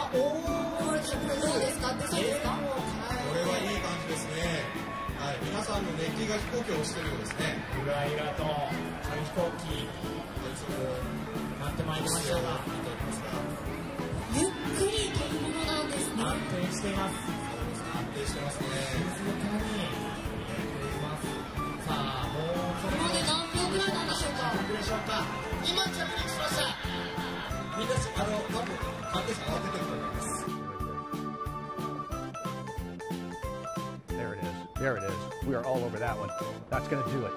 これどうですか？出そうですか？これはいい感じですね。はい、皆さんの熱気が飛行機を押してるようですね。ゆらゆらと紙飛行機待ってまいりましたが、ゆっくり飛ぶものなんですね。安定しています。安定してますね。静かにやっています。さあ、もうそれまで何秒ぐらいなんでしょうか？何分でしょうか。今着陸しました。みんな多分関係者慌ててると思います。There it is. There it is. We are all over that one. That's going to do it.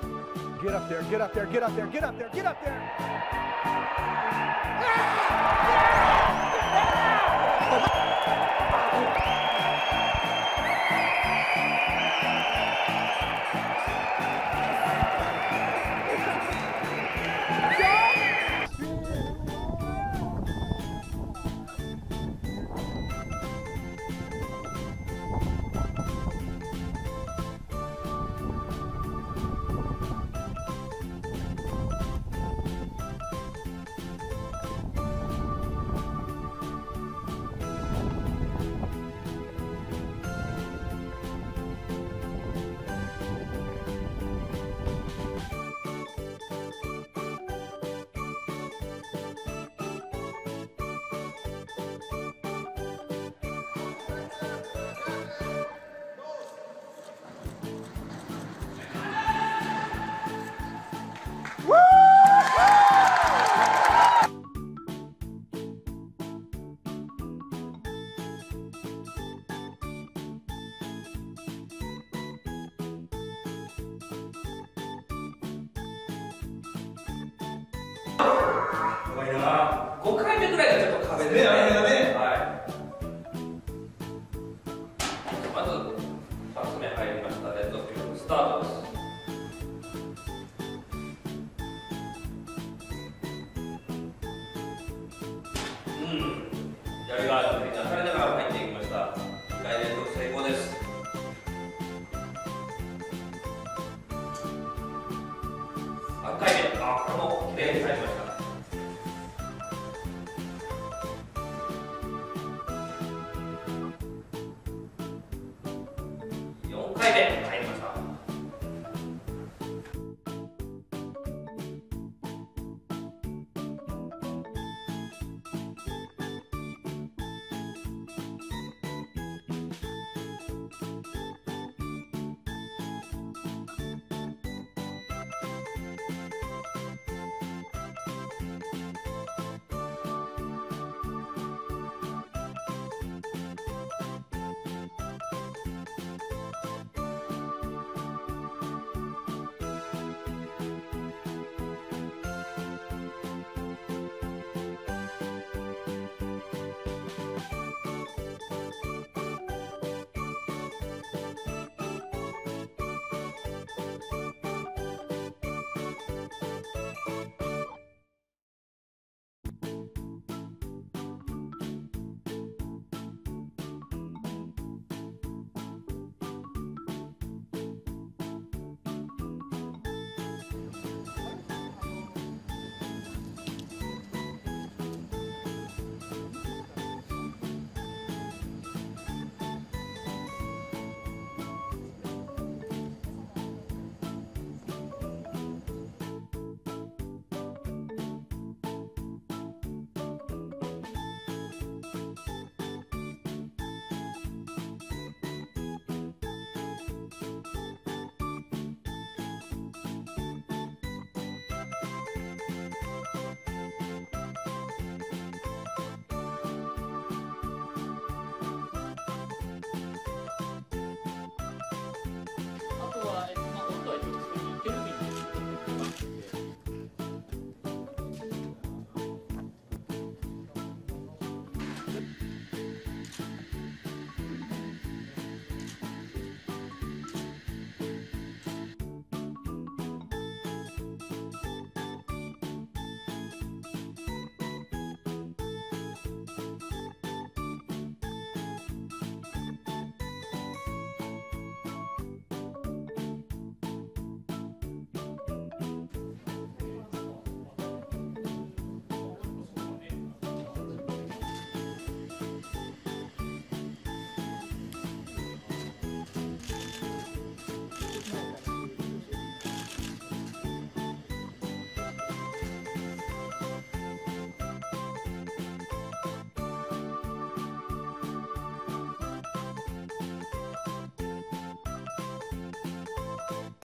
Get up there, get up there, get up there, get up there, get up there.5回目ぐらいがちょっと壁ですね。はい。まず2つ目入りました。レッドフィルムスタートです。やりがある振り出されながら入っていきました。2回連続成功です。3回目、これもきれいに入りました。4回目。